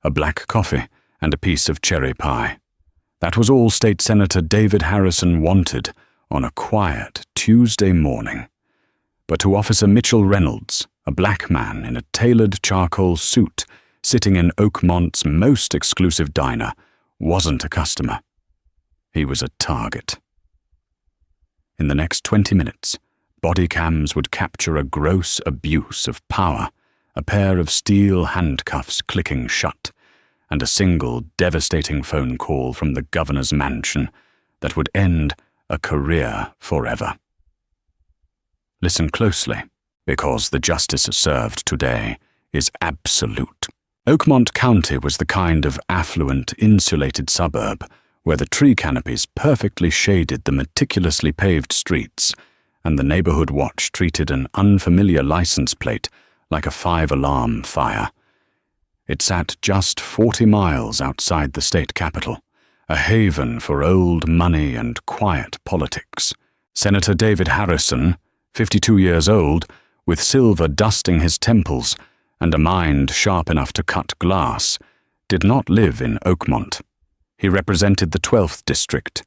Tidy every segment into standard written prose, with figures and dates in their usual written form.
a black coffee, and a piece of cherry pie. That was all State Senator David Harrison wanted on a quiet Tuesday morning. But to Officer Mitchell Reynolds, a black man in a tailored charcoal suit sitting in Oakmont's most exclusive diner, wasn't a customer. He was a target. In the next 20 minutes, body cams would capture a gross abuse of power, a pair of steel handcuffs clicking shut, and a single devastating phone call from the governor's mansion that would end a career forever. Listen closely, because the justice served today is absolute. Oakmont County was the kind of affluent, insulated suburb where the tree canopies perfectly shaded the meticulously paved streets, and the neighborhood watch treated an unfamiliar license plate like a 5-alarm fire. It sat just 40 miles outside the state capital, a haven for old money and quiet politics. Senator David Harrison, 52 years old, with silver dusting his temples and a mind sharp enough to cut glass, did not live in Oakmont. He represented the 12th District,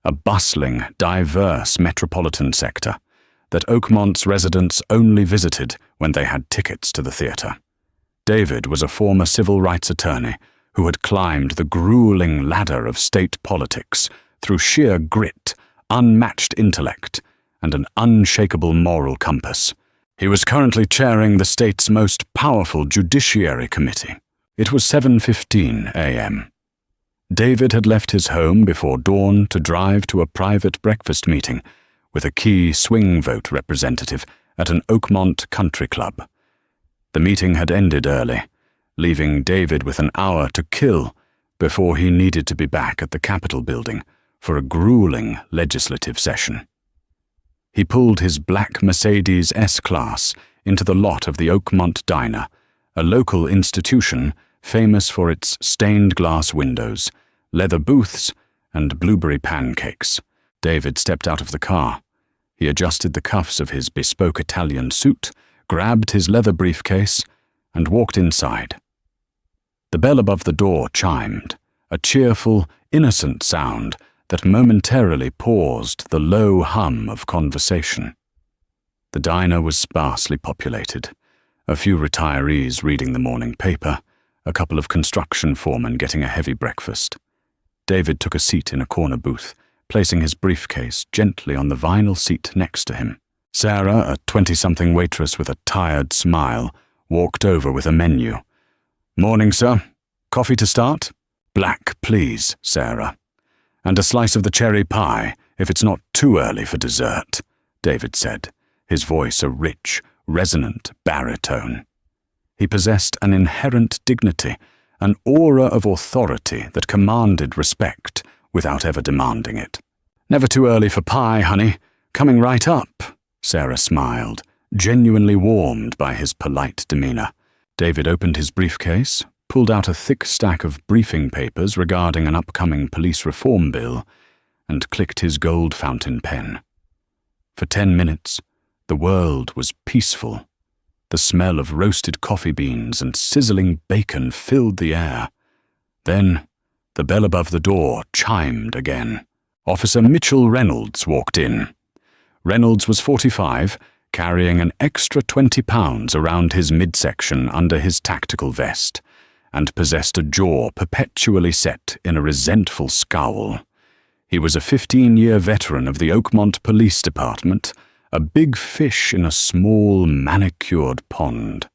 a bustling, diverse metropolitan sector that Oakmont's residents only visited when they had tickets to the theater. David was a former civil rights attorney who had climbed the grueling ladder of state politics through sheer grit, unmatched intellect, and an unshakable moral compass. He was currently chairing the state's most powerful judiciary committee. It was 7:15 a.m. David had left his home before dawn to drive to a private breakfast meeting with a key swing vote representative at an Oakmont country club. The meeting had ended early, leaving David with an hour to kill before he needed to be back at the Capitol building for a grueling legislative session. He pulled his black Mercedes S-Class into the lot of the Oakmont Diner, a local institution famous for its stained glass windows, leather booths, and blueberry pancakes. David stepped out of the car. He adjusted the cuffs of his bespoke Italian suit, grabbed his leather briefcase, and walked inside. The bell above the door chimed, a cheerful, innocent sound that momentarily paused the low hum of conversation. The diner was sparsely populated, a few retirees reading the morning paper, a couple of construction foremen getting a heavy breakfast. David took a seat in a corner booth, placing his briefcase gently on the vinyl seat next to him. Sarah, a 20-something waitress with a tired smile, walked over with a menu. "Morning, sir. Coffee to start?" "Black, please, Sarah. And a slice of the cherry pie, if it's not too early for dessert," David said, his voice a rich, resonant baritone. He possessed an inherent dignity, an aura of authority that commanded respect without ever demanding it. "Never too early for pie, honey. Coming right up," Sarah smiled, genuinely warmed by his polite demeanor. David opened his briefcase, pulled out a thick stack of briefing papers regarding an upcoming police reform bill, and clicked his gold fountain pen. For 10 minutes, the world was peaceful. The smell of roasted coffee beans and sizzling bacon filled the air. Then, the bell above the door chimed again. Officer Mitchell Reynolds walked in. Reynolds was 45, carrying an extra 20 pounds around his midsection under his tactical vest, and possessed a jaw perpetually set in a resentful scowl. He was a 15-year veteran of the Oakmont Police Department, a big fish in a small, manicured pond.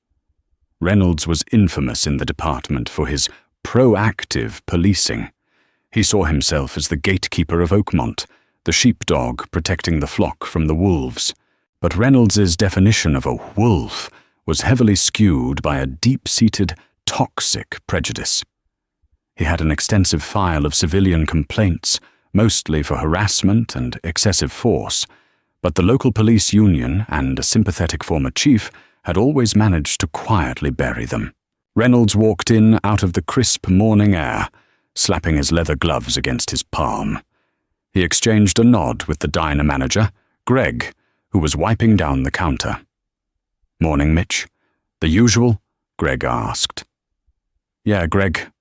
Reynolds was infamous in the department for his proactive policing. He saw himself as the gatekeeper of Oakmont, the sheepdog protecting the flock from the wolves. But Reynolds's definition of a wolf was heavily skewed by a deep-seated, toxic prejudice. He had an extensive file of civilian complaints, mostly for harassment and excessive force, but the local police union and a sympathetic former chief had always managed to quietly bury them. Reynolds walked in out of the crisp morning air, slapping his leather gloves against his palm. He exchanged a nod with the diner manager, Greg, who was wiping down the counter. "Morning, Mitch. The usual?" Greg asked. Yeah, Greg.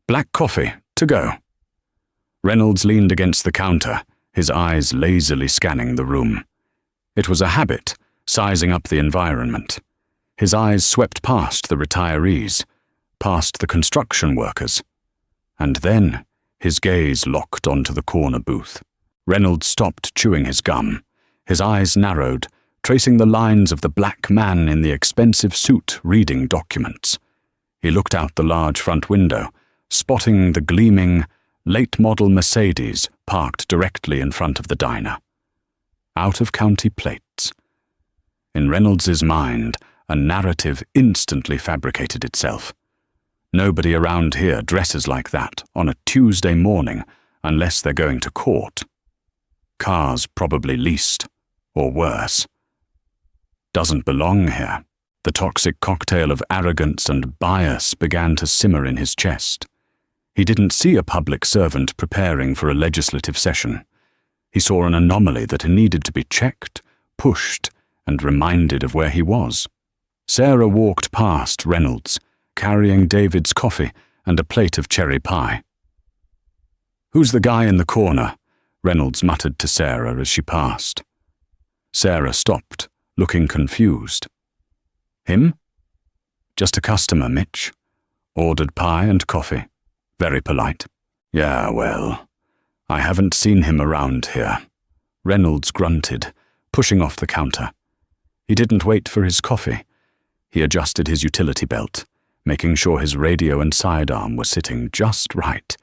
Black coffee, to go. Reynolds leaned against the counter, his eyes lazily scanning the room. It was a habit, sizing up the environment. His eyes swept past the retirees, past the construction workers. And then his gaze locked onto the corner booth. Reynolds stopped chewing his gum. His eyes narrowed, tracing the lines of the black man in the expensive suit reading documents. He looked out the large front window, spotting the gleaming, late-model Mercedes parked directly in front of the diner. Out-of-county plates. In Reynolds's mind, a narrative instantly fabricated itself. Nobody around here dresses like that on a Tuesday morning unless they're going to court. Cars probably leased, or worse. Doesn't belong here. The toxic cocktail of arrogance and bias began to simmer in his chest. He didn't see a public servant preparing for a legislative session. He saw an anomaly that needed to be checked, pushed, and reminded of where he was. Sarah walked past Reynolds, carrying David's coffee and a plate of cherry pie. "Who's the guy in the corner?" Reynolds muttered to Sarah as she passed. Sarah stopped, looking confused. "Him?" "Just a customer, Mitch. Ordered pie and coffee. Very polite." "Yeah, well, I haven't seen him around here." Reynolds grunted, pushing off the counter. He didn't wait for his coffee. He adjusted his utility belt, making sure his radio and sidearm were sitting just right,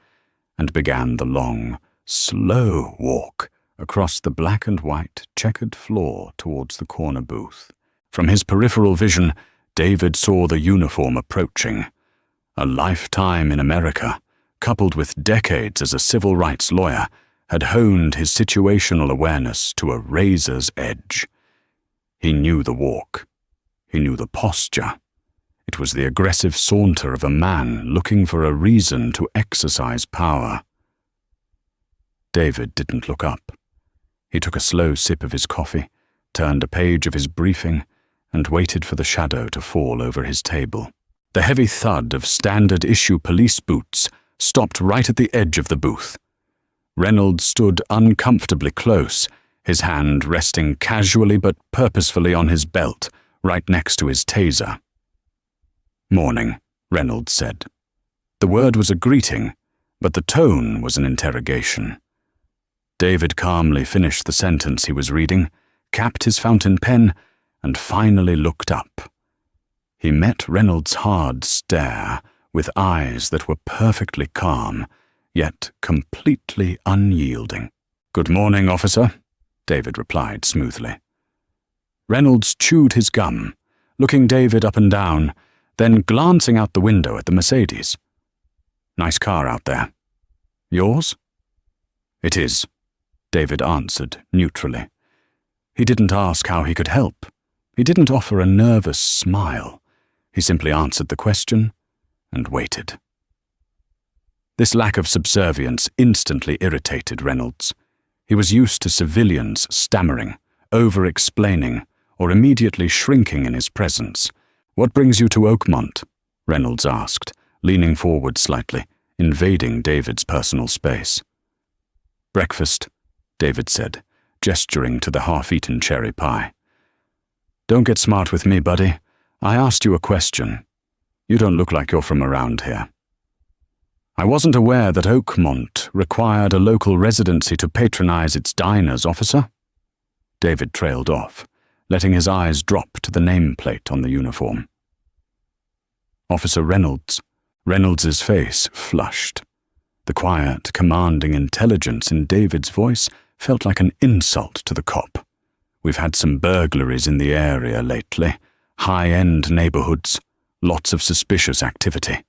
and began the long, slow walk across the black and white checkered floor towards the corner booth. From his peripheral vision, David saw the uniform approaching. A lifetime in America, coupled with decades as a civil rights lawyer, had honed his situational awareness to a razor's edge. He knew the walk. He knew the posture. It was the aggressive saunter of a man looking for a reason to exercise power. David didn't look up. He took a slow sip of his coffee, turned a page of his briefing, and waited for the shadow to fall over his table. The heavy thud of standard-issue police boots stopped right at the edge of the booth. Reynolds stood uncomfortably close, his hand resting casually but purposefully on his belt, right next to his taser. "Morning," Reynolds said. The word was a greeting, but the tone was an interrogation. David calmly finished the sentence he was reading, capped his fountain pen, and finally looked up. He met Reynolds' hard stare with eyes that were perfectly calm, yet completely unyielding. "Good morning, officer," David replied smoothly. Reynolds chewed his gum, looking David up and down, then glancing out the window at the Mercedes. "Nice car out there. Yours?" "It is," David answered neutrally. He didn't ask how he could help. He didn't offer a nervous smile. He simply answered the question and waited. This lack of subservience instantly irritated Reynolds. He was used to civilians stammering, over-explaining, or immediately shrinking in his presence. "What brings you to Oakmont?" Reynolds asked, leaning forward slightly, invading David's personal space. "Breakfast," David said, gesturing to the half-eaten cherry pie. "Don't get smart with me, buddy. I asked you a question. You don't look like you're from around here." "I wasn't aware that Oakmont required a local residency to patronize its diners, officer." David trailed off, letting his eyes drop to the nameplate on the uniform. "Officer Reynolds." Reynolds's face flushed. The quiet, commanding intelligence in David's voice felt like an insult to the cop. "We've had some burglaries in the area lately. High-end neighborhoods. Lots of suspicious activity.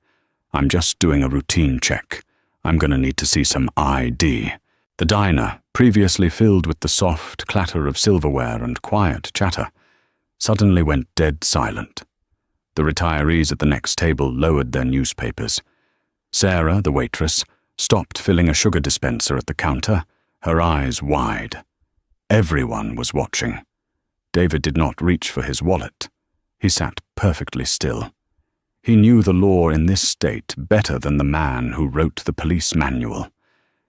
I'm just doing a routine check. I'm going to need to see some ID." The diner, previously filled with the soft clatter of silverware and quiet chatter, suddenly went dead silent. The retirees at the next table lowered their newspapers. Sarah, the waitress, stopped filling a sugar dispenser at the counter, her eyes wide. Everyone was watching. David did not reach for his wallet. He sat perfectly still. He knew the law in this state better than the man who wrote the police manual.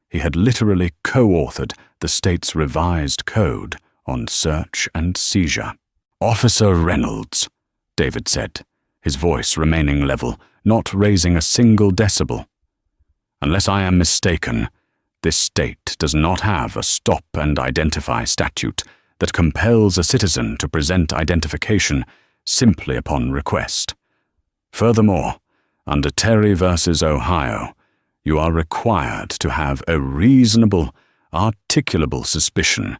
He had literally co-authored the state's revised code on search and seizure. "Officer Reynolds," David said, his voice remaining level, not raising a single decibel. "Unless I am mistaken, this state does not have a stop and identify statute that compels a citizen to present identification simply upon request. Furthermore, under Terry v. Ohio, you are required to have a reasonable, articulable suspicion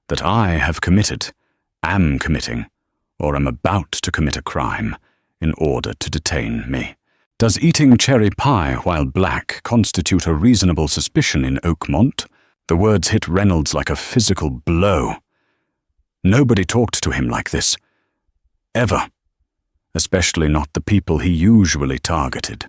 that I have committed, am committing, or am about to commit a crime in order to detain me. Does eating cherry pie while black constitute a reasonable suspicion in Oakmont?" The words hit Reynolds like a physical blow. Nobody talked to him like this. Ever. Especially not the people he usually targeted.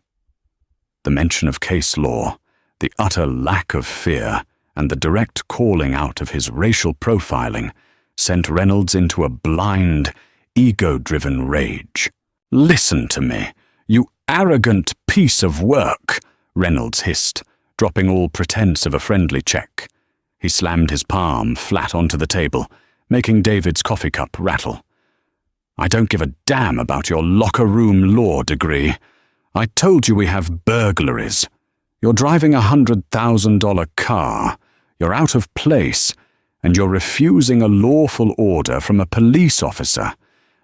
The mention of case law, the utter lack of fear, and the direct calling out of his racial profiling sent Reynolds into a blind, ego-driven rage. "Listen to me, you arrogant piece of work," Reynolds hissed, dropping all pretense of a friendly check. He slammed his palm flat onto the table, making David's coffee cup rattle. "I don't give a damn about your locker room law degree. I told you we have burglaries. You're driving a $100,000 car, you're out of place, and you're refusing a lawful order from a police officer.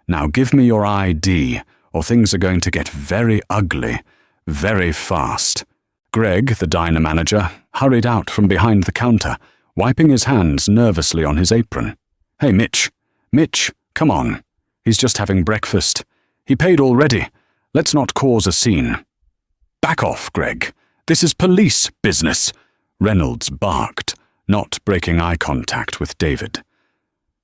Now give me your ID, or things are going to get very ugly, very fast." Greg, the diner manager, hurried out from behind the counter, wiping his hands nervously on his apron. "Hey, Mitch, come on. He's just having breakfast. He paid already. Let's not cause a scene." "Back off, Greg. This is police business," Reynolds barked, not breaking eye contact with David.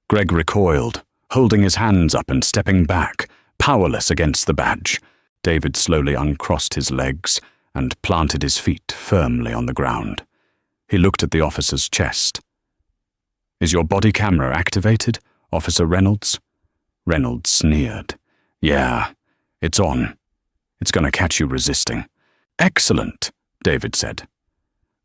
Greg recoiled, holding his hands up and stepping back, powerless against the badge. David slowly uncrossed his legs and planted his feet firmly on the ground. He looked at the officer's chest. "Is your body camera activated, Officer Reynolds?" Reynolds sneered. "Yeah, it's on. It's going to catch you resisting." "Excellent," David said.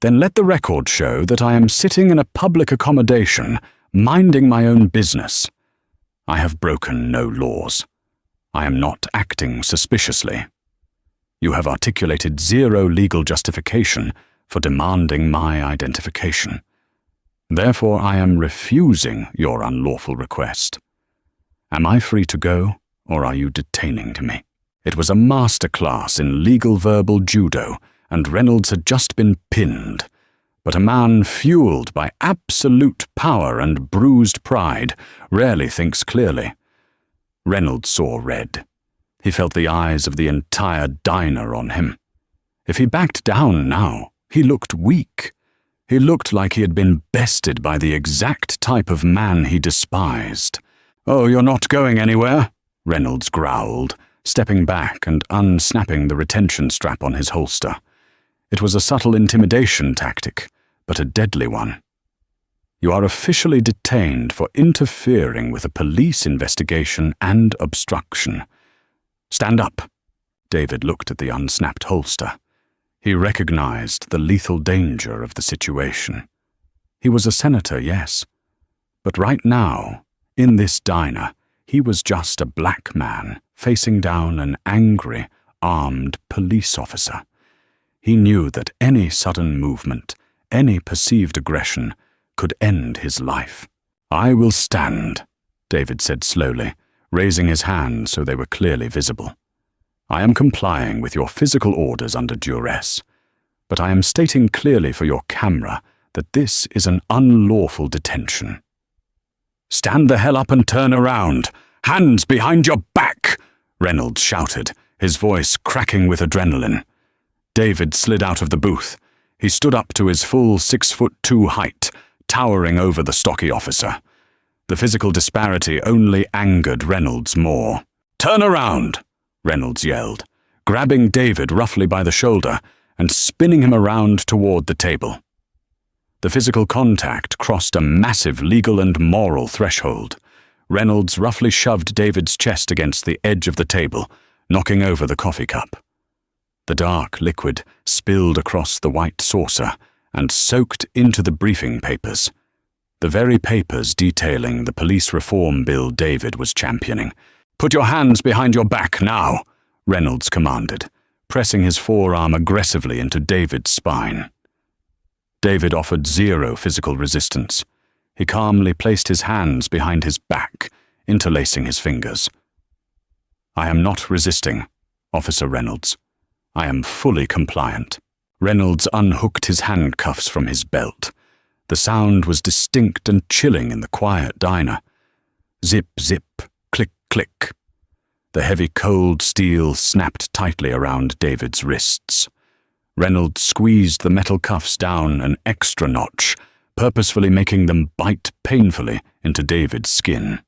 "Then let the record show that I am sitting in a public accommodation, minding my own business. I have broken no laws. I am not acting suspiciously. You have articulated zero legal justification for demanding my identification. Therefore, I am refusing your unlawful request. Am I free to go, or are you detaining me?" It was a masterclass in legal verbal judo, and Reynolds had just been pinned. But a man fueled by absolute power and bruised pride rarely thinks clearly. Reynolds saw red. He felt the eyes of the entire diner on him. If he backed down now, he looked weak. He looked like he had been bested by the exact type of man he despised. "Oh, you're not going anywhere," Reynolds growled, stepping back and unsnapping the retention strap on his holster. It was a subtle intimidation tactic, but a deadly one. "You are officially detained for interfering with a police investigation and obstruction. Stand up." David looked at the unsnapped holster. He recognized the lethal danger of the situation. He was a senator, yes, but right now, in this diner, he was just a black man facing down an angry, armed police officer. He knew that any sudden movement, any perceived aggression, could end his life. "I will stand," David said slowly, raising his hands so they were clearly visible. "I am complying with your physical orders under duress, but I am stating clearly for your camera that this is an unlawful detention." "Stand the hell up and turn around! Hands behind your back!" Reynolds shouted, his voice cracking with adrenaline. David slid out of the booth. He stood up to his full 6'2" height, towering over the stocky officer. The physical disparity only angered Reynolds more. "Turn around!" Reynolds yelled, grabbing David roughly by the shoulder and spinning him around toward the table. The physical contact crossed a massive legal and moral threshold. Reynolds roughly shoved David's chest against the edge of the table, knocking over the coffee cup. The dark liquid spilled across the white saucer and soaked into the briefing papers. The very papers detailing the police reform bill David was championing. "Put your hands behind your back now," Reynolds commanded, pressing his forearm aggressively into David's spine. David offered zero physical resistance. He calmly placed his hands behind his back, interlacing his fingers. "I am not resisting, Officer Reynolds. I am fully compliant." Reynolds unhooked his handcuffs from his belt. The sound was distinct and chilling in the quiet diner. Zip, zip, click, click. The heavy cold steel snapped tightly around David's wrists. Reynolds squeezed the metal cuffs down an extra notch, purposefully making them bite painfully into David's skin.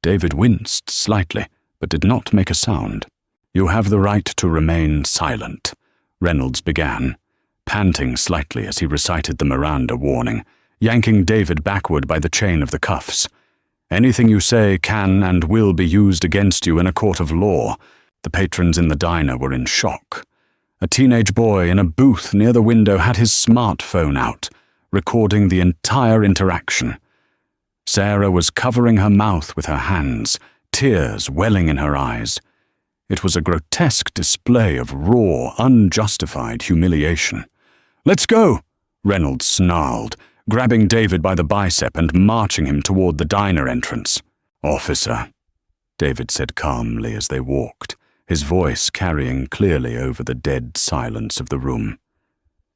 David winced slightly, but did not make a sound. "You have the right to remain silent," Reynolds began, panting slightly as he recited the Miranda warning, yanking David backward by the chain of the cuffs. "Anything you say can and will be used against you in a court of law." The patrons in the diner were in shock. A teenage boy in a booth near the window had his smartphone out, recording the entire interaction. Sarah was covering her mouth with her hands, tears welling in her eyes. It was a grotesque display of raw, unjustified humiliation. "Let's go," Reynolds snarled, grabbing David by the bicep and marching him toward the diner entrance. "Officer," David said calmly as they walked, his voice carrying clearly over the dead silence of the room.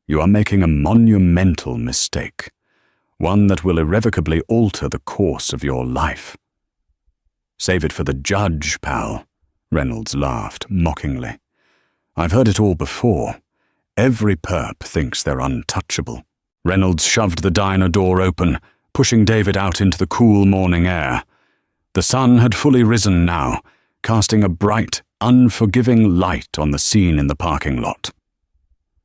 "You are making a monumental mistake, one that will irrevocably alter the course of your life." "Save it for the judge, pal," Reynolds laughed mockingly. "I've heard it all before. Every perp thinks they're untouchable." Reynolds shoved the diner door open, pushing David out into the cool morning air. The sun had fully risen now, casting a bright, unforgiving light on the scene in the parking lot.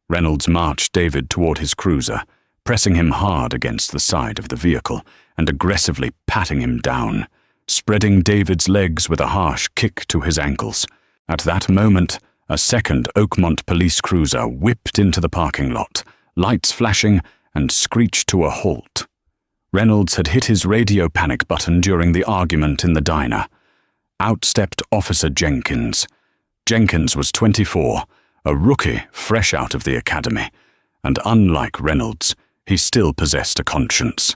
Reynolds marched David toward his cruiser, pressing him hard against the side of the vehicle and aggressively patting him down, spreading David's legs with a harsh kick to his ankles. At that moment, a second Oakmont police cruiser whipped into the parking lot, lights flashing, and screeched to a halt. Reynolds had hit his radio panic button during the argument in the diner. Out stepped Officer Jenkins. Jenkins was 24, a rookie fresh out of the academy, and unlike Reynolds, he still possessed a conscience.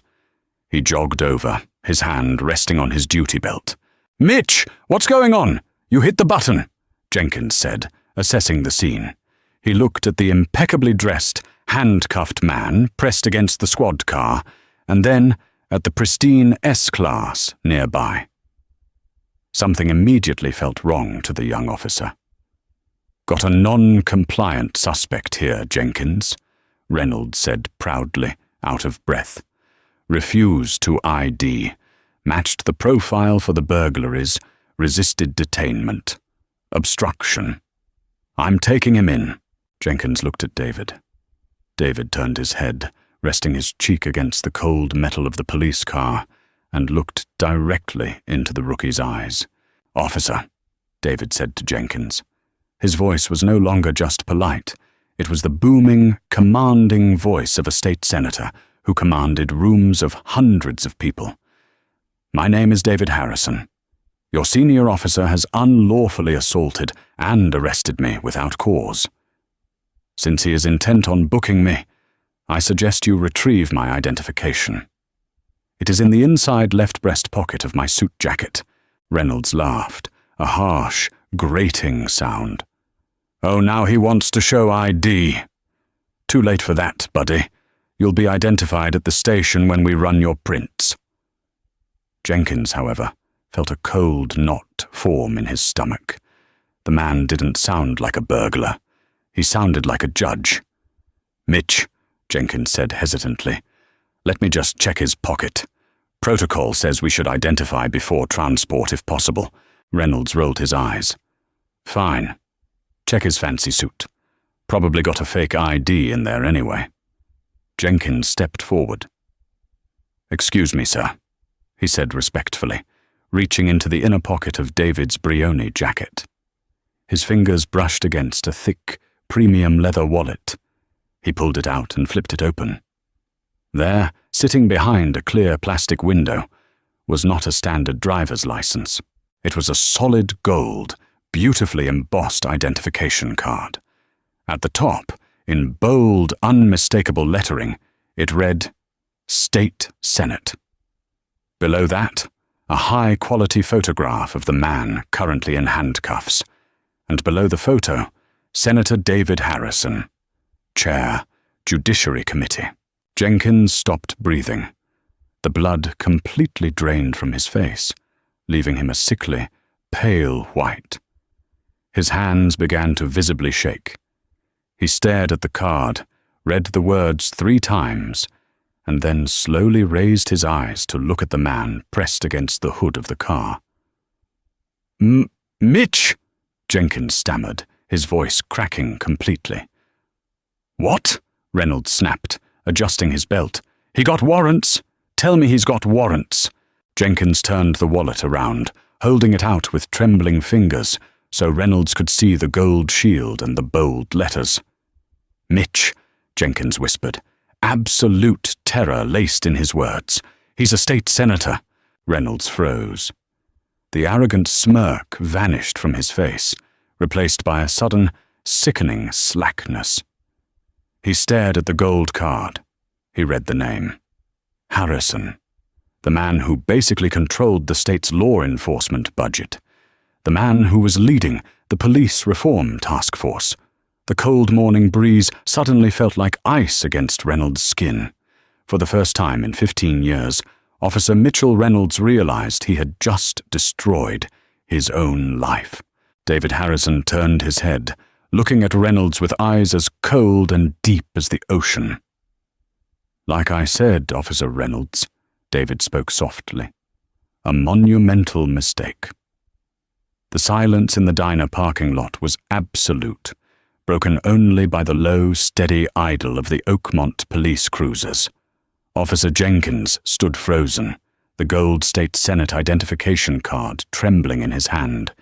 He jogged over, his hand resting on his duty belt. "Mitch, what's going on? You hit the button," Jenkins said, assessing the scene. He looked at the impeccably dressed, handcuffed man pressed against the squad car, and then at the pristine S-Class nearby. Something immediately felt wrong to the young officer. "Got a non-compliant suspect here, Jenkins," Reynolds said proudly, out of breath. "Refused to ID, matched the profile for the burglaries, resisted detainment. Obstruction. I'm taking him in." Jenkins looked at David. David turned his head, resting his cheek against the cold metal of the police car, and looked directly into the rookie's eyes. "Officer," David said to Jenkins. His voice was no longer just polite. It was the booming, commanding voice of a state senator who commanded rooms of hundreds of people. "My name is David Harrison. Your senior officer has unlawfully assaulted and arrested me without cause. Since he is intent on booking me, I suggest you retrieve my identification. It is in the inside left breast pocket of my suit jacket." Reynolds laughed, a harsh, grating sound. "Oh, now he wants to show ID. Too late for that, buddy. You'll be identified at the station when we run your prints." Jenkins, however, felt a cold knot form in his stomach. The man didn't sound like a burglar. He sounded like a judge. "Mitch," Jenkins said hesitantly, "let me just check his pocket. Protocol says we should identify before transport if possible." Reynolds rolled his eyes. "Fine. Check his fancy suit. Probably got a fake ID in there anyway." Jenkins stepped forward. "Excuse me, sir," he said respectfully, reaching into the inner pocket of David's Brioni jacket. His fingers brushed against a thick, premium leather wallet. He pulled it out and flipped it open. There, sitting behind a clear plastic window, was not a standard driver's license. It was a solid gold, beautifully embossed identification card. At the top, in bold, unmistakable lettering, it read, State Senate. Below that, a high-quality photograph of the man currently in handcuffs, and below the photo, Senator David Harrison, Chair, Judiciary Committee. Jenkins stopped breathing. The blood completely drained from his face, leaving him a sickly, pale white. His hands began to visibly shake. He stared at the card, read the words 3 times, and then slowly raised his eyes to look at the man pressed against the hood of the car. Mitch, Jenkins stammered, his voice cracking completely. What? Reynolds snapped, adjusting his belt. He got warrants. Tell me he's got warrants. Jenkins turned the wallet around, holding it out with trembling fingers, so Reynolds could see the gold shield and the bold letters. Mitch, Jenkins whispered, absolute terror laced in his words. He's a state senator. Reynolds froze. The arrogant smirk vanished from his face, replaced by a sudden, sickening slackness. He stared at the gold card. He read the name. Harrison. The man who basically controlled the state's law enforcement budget. The man who was leading the police reform task force. The cold morning breeze suddenly felt like ice against Reynolds' skin. For the first time in 15 years, Officer Mitchell Reynolds realized he had just destroyed his own life. David Harrison turned his head, looking at Reynolds with eyes as cold and deep as the ocean. Like I said, Officer Reynolds, David spoke softly. A monumental mistake. The silence in the diner parking lot was absolute, broken only by the low, steady idle of the Oakmont police cruisers. Officer Jenkins stood frozen, the gold state senate identification card trembling in his hand.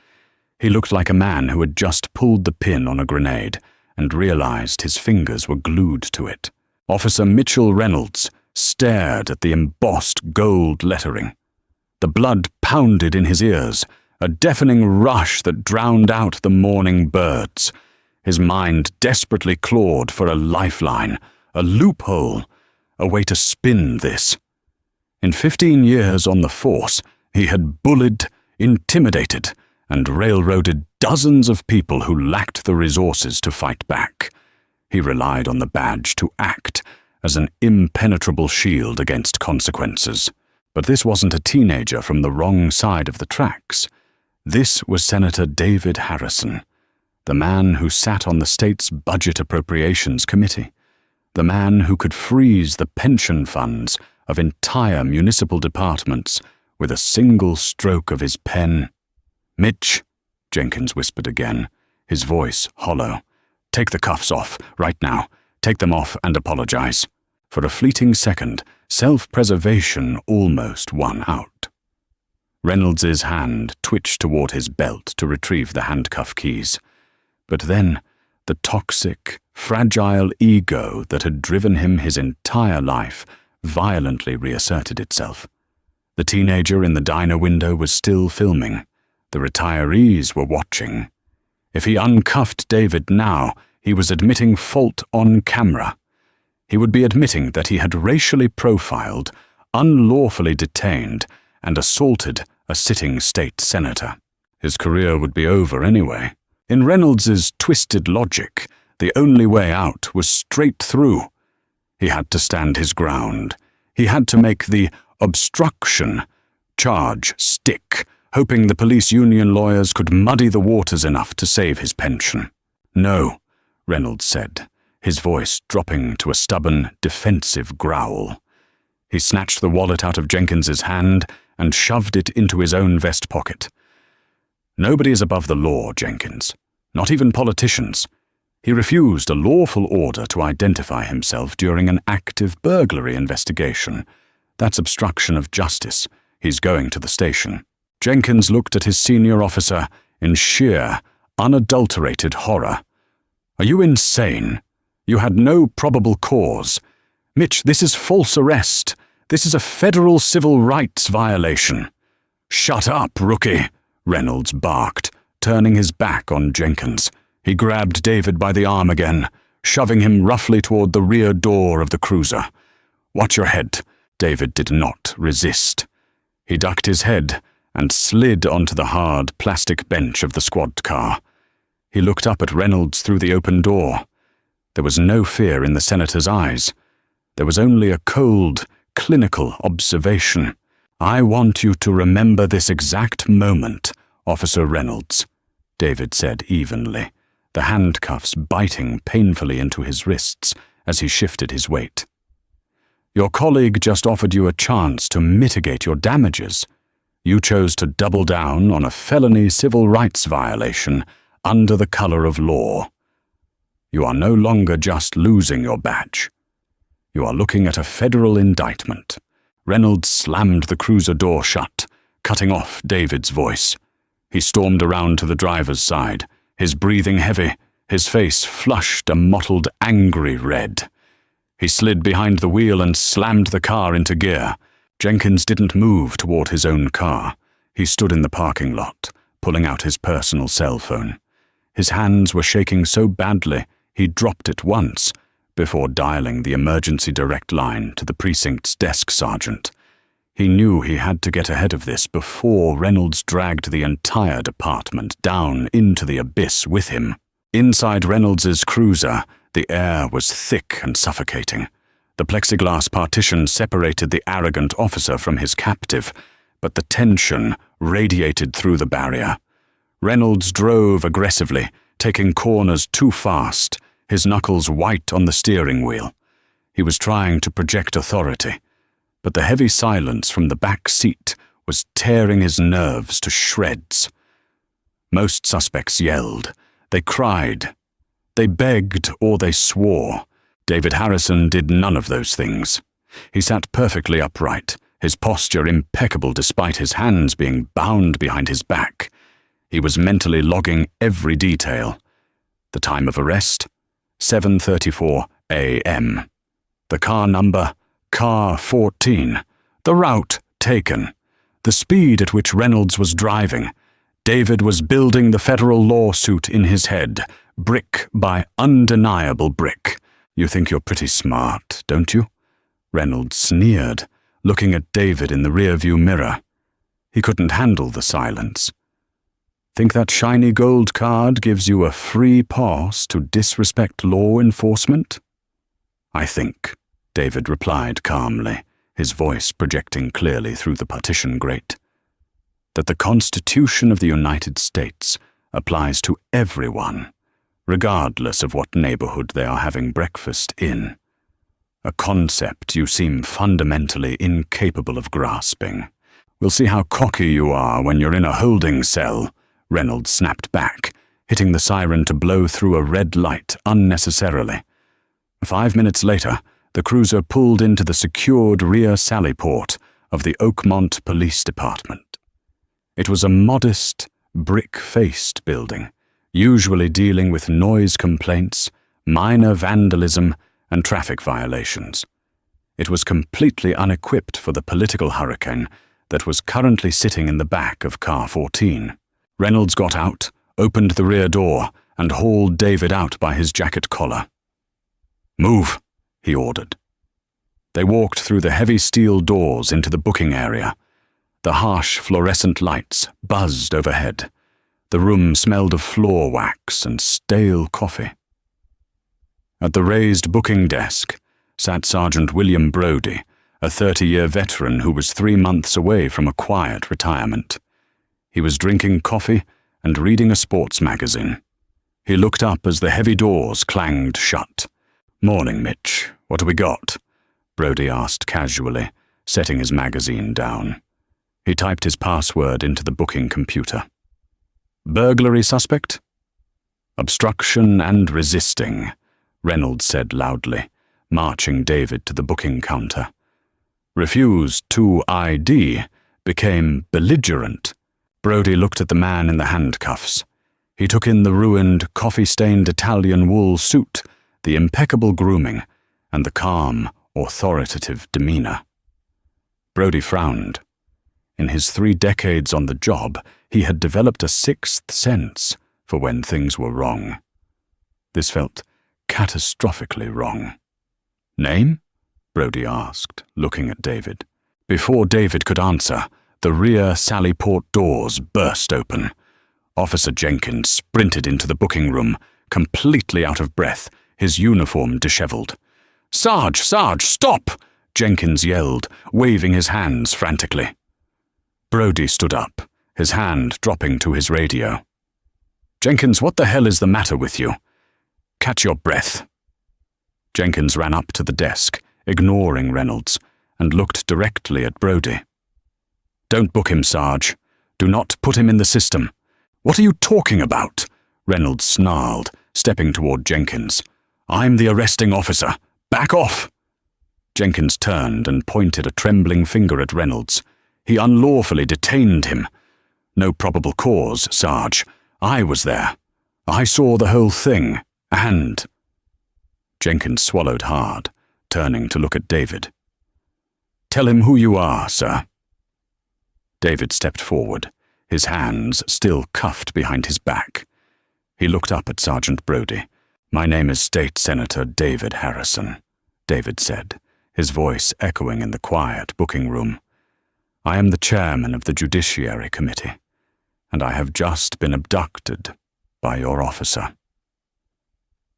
He looked like a man who had just pulled the pin on a grenade and realized his fingers were glued to it. Officer Mitchell Reynolds stared at the embossed gold lettering. The blood pounded in his ears, a deafening rush that drowned out the morning birds. His mind desperately clawed for a lifeline, a loophole, a way to spin this. In 15 years on the force, he had bullied, intimidated, and railroaded dozens of people who lacked the resources to fight back. He relied on the badge to act as an impenetrable shield against consequences. But this wasn't a teenager from the wrong side of the tracks. This was Senator David Harrison, the man who sat on the state's Budget Appropriations Committee, the man who could freeze the pension funds of entire municipal departments with a single stroke of his pen. Mitch, Jenkins whispered again, his voice hollow. Take the cuffs off, right now. Take them off and apologize. For a fleeting second, self-preservation almost won out. Reynolds's hand twitched toward his belt to retrieve the handcuff keys. But then, the toxic, fragile ego that had driven him his entire life violently reasserted itself. The teenager in the diner window was still filming. The retirees were watching. If he uncuffed David now, he was admitting fault on camera. He would be admitting that he had racially profiled, unlawfully detained, and assaulted a sitting state senator. His career would be over anyway. In Reynolds's twisted logic, the only way out was straight through. He had to stand his ground. He had to make the obstruction charge stick, hoping the police union lawyers could muddy the waters enough to save his pension. No, Reynolds said, his voice dropping to a stubborn, defensive growl. He snatched the wallet out of Jenkins's hand and shoved it into his own vest pocket. Nobody is above the law, Jenkins. Not even politicians. He refused a lawful order to identify himself during an active burglary investigation. That's obstruction of justice. He's going to the station. Jenkins looked at his senior officer in sheer, unadulterated horror. "Are you insane? You had no probable cause. Mitch, this is false arrest. This is a federal civil rights violation." "Shut up, rookie," Reynolds barked, turning his back on Jenkins. He grabbed David by the arm again, shoving him roughly toward the rear door of the cruiser. "Watch your head." David did not resist. He ducked his head and slid onto the hard plastic bench of the squad car. He looked up at Reynolds through the open door. There was no fear in the senator's eyes. There was only a cold, clinical observation. "I want you to remember this exact moment, Officer Reynolds," David said evenly, the handcuffs biting painfully into his wrists as he shifted his weight. "Your colleague just offered you a chance to mitigate your damages. You chose to double down on a felony civil rights violation under the color of law. You are no longer just losing your badge. You are looking at a federal indictment." Reynolds slammed the cruiser door shut, cutting off David's voice. He stormed around to the driver's side, his breathing heavy, his face flushed a mottled, angry red. He slid behind the wheel and slammed the car into gear. Jenkins didn't move toward his own car. He stood in the parking lot, pulling out his personal cell phone. His hands were shaking so badly he dropped it once, before dialing the emergency direct line to the precinct's desk sergeant. He knew he had to get ahead of this before Reynolds dragged the entire department down into the abyss with him. Inside Reynolds's cruiser, the air was thick and suffocating. The plexiglass partition separated the arrogant officer from his captive, but the tension radiated through the barrier. Reynolds drove aggressively, taking corners too fast, his knuckles white on the steering wheel. He was trying to project authority, but the heavy silence from the back seat was tearing his nerves to shreds. Most suspects yelled. They cried. They begged or they swore. David Harrison did none of those things. He sat perfectly upright, his posture impeccable despite his hands being bound behind his back. He was mentally logging every detail. The time of arrest, 7:34 a.m. The car number, car 14. The route taken. The speed at which Reynolds was driving. David was building the federal lawsuit in his head, brick by undeniable brick. "You think you're pretty smart, don't you?" Reynolds sneered, looking at David in the rearview mirror. He couldn't handle the silence. "Think that shiny gold card gives you a free pass to disrespect law enforcement?" "I think," David replied calmly, his voice projecting clearly through the partition grate, "that the Constitution of the United States applies to everyone, regardless of what neighborhood they are having breakfast in. A concept you seem fundamentally incapable of grasping. We'll see how cocky you are when you're in a holding cell," Reynolds snapped back, hitting the siren to blow through a red light unnecessarily. 5 minutes later, the cruiser pulled into the secured rear sally port of the Oakmont Police Department. It was a modest, brick-faced building, usually dealing with noise complaints, minor vandalism, and traffic violations. It was completely unequipped for the political hurricane that was currently sitting in the back of car 14. Reynolds got out, opened the rear door, and hauled David out by his jacket collar. "Move," he ordered. They walked through the heavy steel doors into the booking area. The harsh fluorescent lights buzzed overhead. The room smelled of floor wax and stale coffee. At the raised booking desk sat Sergeant William Brody, a 30-year veteran who was 3 months away from a quiet retirement. He was drinking coffee and reading a sports magazine. He looked up as the heavy doors clanged shut. "Morning, Mitch. What have we got?" Brody asked casually, setting his magazine down. He typed his password into the booking computer. "Burglary suspect?" "Obstruction and resisting," Reynolds said loudly, marching David to the booking counter. "Refused to ID, became belligerent." Brody looked at the man in the handcuffs. He took in the ruined, coffee-stained Italian wool suit, the impeccable grooming, and the calm, authoritative demeanor. Brody frowned. In his 3 decades on the job, he had developed a sixth sense for when things were wrong. This felt catastrophically wrong. "Name?" Brody asked, looking at David. Before David could answer, the rear Sally Port doors burst open. Officer Jenkins sprinted into the booking room, completely out of breath, his uniform disheveled. "Sarge! Sarge! Stop!" Jenkins yelled, waving his hands frantically. Brody stood up, his hand dropping to his radio. "Jenkins, what the hell is the matter with you? Catch your breath." Jenkins ran up to the desk, ignoring Reynolds, and looked directly at Brody. "Don't book him, Sarge. Do not put him in the system." "What are you talking about?" Reynolds snarled, stepping toward Jenkins. "I'm the arresting officer. Back off!" Jenkins turned and pointed a trembling finger at Reynolds. "He unlawfully detained him. No probable cause, Sarge. I was there. I saw the whole thing, and—" Jenkins swallowed hard, turning to look at David. "Tell him who you are, sir." David stepped forward, his hands still cuffed behind his back. He looked up at Sergeant Brody. "My name is State Senator David Harrison," David said, his voice echoing in the quiet booking room. "I am the chairman of the Judiciary Committee, and I have just been abducted by your officer."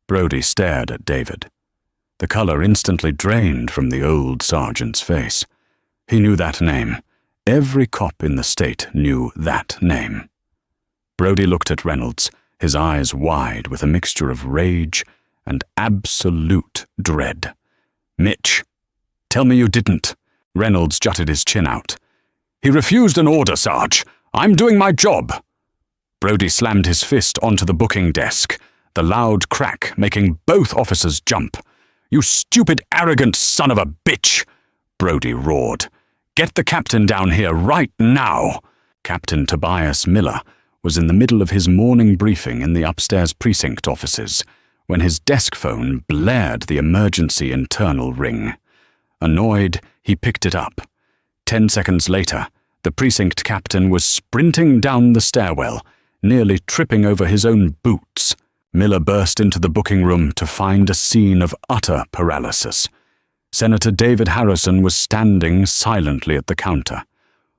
Brody stared at David. The color instantly drained from the old sergeant's face. He knew that name. Every cop in the state knew that name. Brody looked at Reynolds, his eyes wide with a mixture of rage and absolute dread. "Mitch, tell me you didn't." Reynolds jutted his chin out. "He refused an order, Sarge. I'm doing my job." Brody slammed his fist onto the booking desk, the loud crack making both officers jump. "You stupid, arrogant son of a bitch!" Brody roared. "Get the captain down here right now!" Captain Tobias Miller was in the middle of his morning briefing in the upstairs precinct offices when his desk phone blared the emergency internal ring. Annoyed, he picked it up. 10 seconds later, the precinct captain was sprinting down the stairwell, nearly tripping over his own boots. Miller burst into the booking room to find a scene of utter paralysis. Senator David Harrison was standing silently at the counter.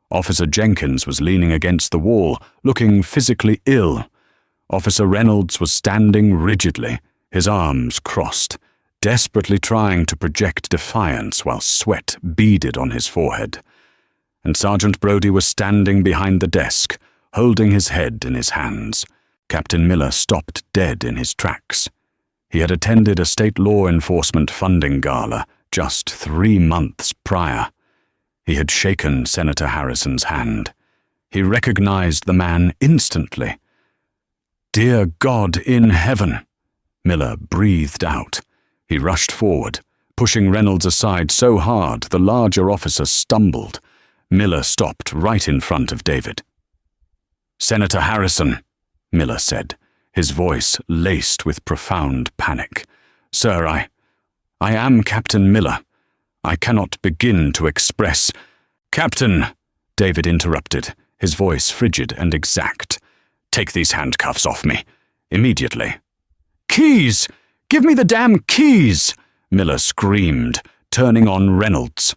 Officer Jenkins was leaning against the wall, looking physically ill. Officer Reynolds was standing rigidly, his arms crossed, desperately trying to project defiance while sweat beaded on his forehead. And Sergeant Brody was standing behind the desk, holding his head in his hands. Captain Miller stopped dead in his tracks. He had attended a state law enforcement funding gala just 3 months prior. He had shaken Senator Harrison's hand. He recognized the man instantly. "Dear God in heaven!" Miller breathed out. He rushed forward, pushing Reynolds aside so hard the larger officer stumbled. Miller stopped right in front of David. "Senator Harrison," Miller said, his voice laced with profound panic. "Sir, I am Captain Miller. I cannot begin to express—" "Captain," David interrupted, his voice frigid and exact. "Take these handcuffs off me. Immediately." "Keys! Give me the damn keys!" Miller screamed, turning on Reynolds.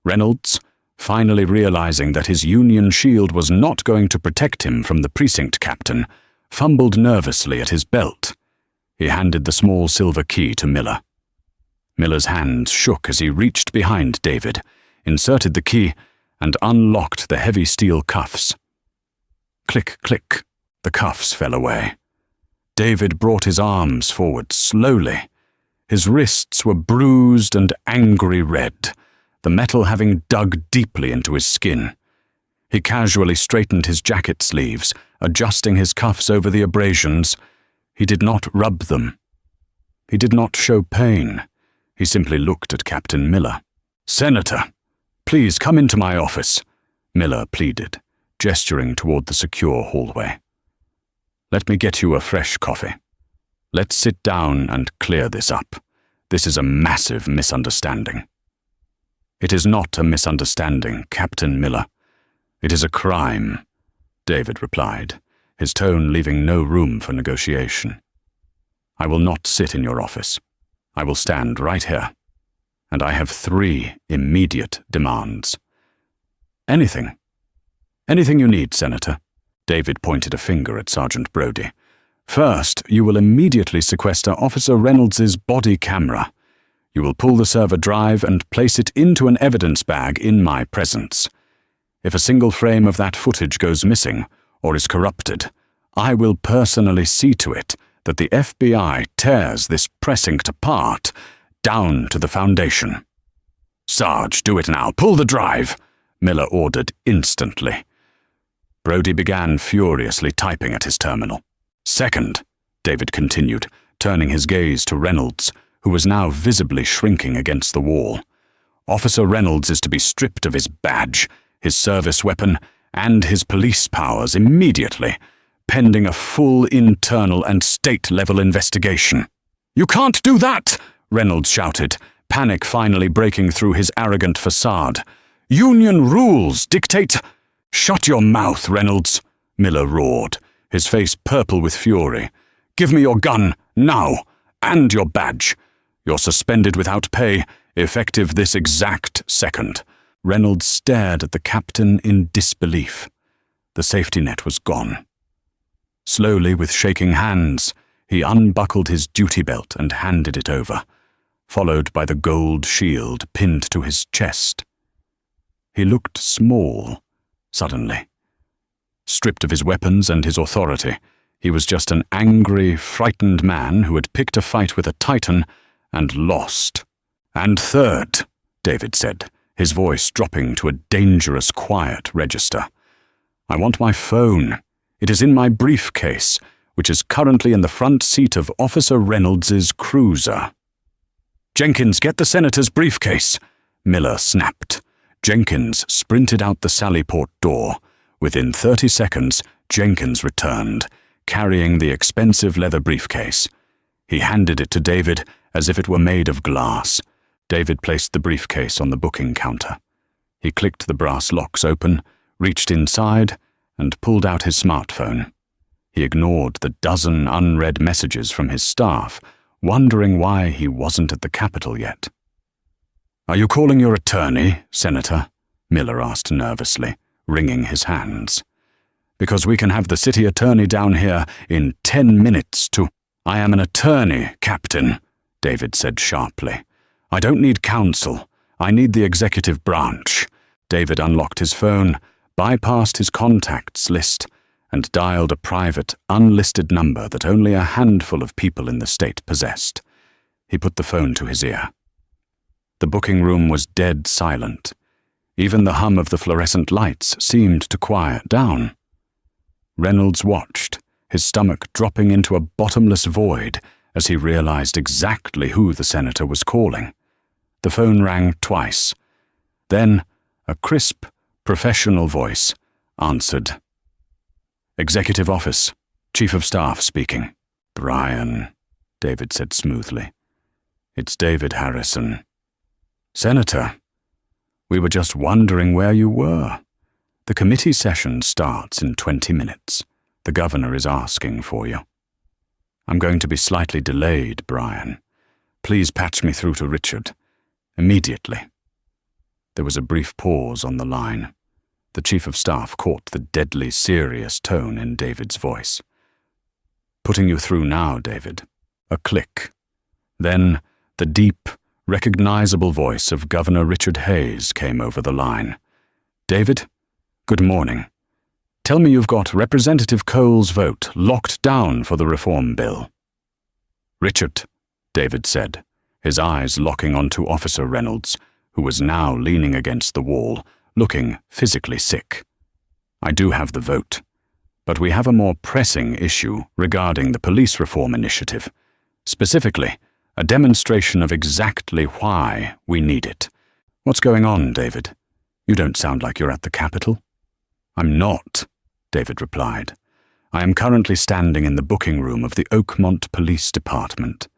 Reynolds, finally realizing that his Union shield was not going to protect him from the precinct captain, fumbled nervously at his belt. He handed the small silver key to Miller. Miller's hands shook as he reached behind David, inserted the key, and unlocked the heavy steel cuffs. Click, click, the cuffs fell away. David brought his arms forward slowly. His wrists were bruised and angry red, the metal having dug deeply into his skin. He casually straightened his jacket sleeves, adjusting his cuffs over the abrasions. He did not rub them. He did not show pain. He simply looked at Captain Miller. "Senator, please come into my office," Miller pleaded, gesturing toward the secure hallway. Let me get you a fresh coffee. Let's sit down and clear this up. This is a massive misunderstanding." "It is not a misunderstanding, Captain Miller. It is a crime," David replied, his tone leaving no room for negotiation. "I will not sit in your office. I will stand right here. And I have 3 immediate demands." "Anything. Anything you need, Senator." David pointed a finger at Sergeant Brody. "First, you will immediately sequester Officer Reynolds's body camera. You will pull the server drive and place it into an evidence bag in my presence. If a single frame of that footage goes missing or is corrupted, I will personally see to it that the FBI tears this precinct apart, down to the foundation." "Sarge, do it now. Pull the drive," Miller ordered instantly. Brody began furiously typing at his terminal. "Second," David continued, turning his gaze to Reynolds, who was now visibly shrinking against the wall. "Officer Reynolds is to be stripped of his badge, his service weapon, and his police powers immediately, pending a full internal and state-level investigation." "You can't do that!" Reynolds shouted, panic finally breaking through his arrogant facade. "Union rules dictate—" "Shut your mouth, Reynolds," Miller roared, his face purple with fury. "Give me your gun, now, and your badge. You're suspended without pay, effective this exact second." Reynolds stared at the captain in disbelief. The safety net was gone. Slowly, with shaking hands, he unbuckled his duty belt and handed it over, followed by the gold shield pinned to his chest. He looked small, suddenly. Stripped of his weapons and his authority, he was just an angry, frightened man who had picked a fight with a titan and lost. "And third," David said, his voice dropping to a dangerous quiet register, "I want my phone. It is in my briefcase, which is currently in the front seat of Officer Reynolds's cruiser." "Jenkins, get the senator's briefcase," Miller snapped. Jenkins sprinted out the Sallyport door. Within 30 seconds, Jenkins returned, carrying the expensive leather briefcase. He handed it to David as if it were made of glass. David placed the briefcase on the booking counter. He clicked the brass locks open, reached inside, and pulled out his smartphone. He ignored the dozen unread messages from his staff, wondering why he wasn't at the Capitol yet. "Are you calling your attorney, Senator?" Miller asked nervously, wringing his hands. "Because we can have the city attorney down here in 10 minutes to—" "I am an attorney, Captain," David said sharply. "I don't need counsel. I need the executive branch." David unlocked his phone, bypassed his contacts list, and dialed a private, unlisted number that only a handful of people in the state possessed. He put the phone to his ear. The booking room was dead silent. Even the hum of the fluorescent lights seemed to quiet down. Reynolds watched, his stomach dropping into a bottomless void as he realized exactly who the senator was calling. The phone rang twice. Then a crisp, professional voice answered. "Executive Office, Chief of Staff speaking." "Brian," David said smoothly. "It's David Harrison." "Senator, we were just wondering where you were. The committee session starts in 20 minutes. The governor is asking for you." "I'm going to be slightly delayed, Brian. Please patch me through to Richard. Immediately." There was a brief pause on the line. The Chief of Staff caught the deadly serious tone in David's voice. "Putting you through now, David." A click. Then the deep, recognizable voice of Governor Richard Hayes came over the line. "David, good morning. Tell me you've got Representative Cole's vote locked down for the reform bill." "Richard," David said, his eyes locking onto Officer Reynolds, who was now leaning against the wall, looking physically sick. "I do have the vote, but we have a more pressing issue regarding the police reform initiative. Specifically, a demonstration of exactly why we need it." "What's going on, David? You don't sound like you're at the Capitol." "I'm not," David replied. I am currently standing in the booking room of the Oakmont Police Department.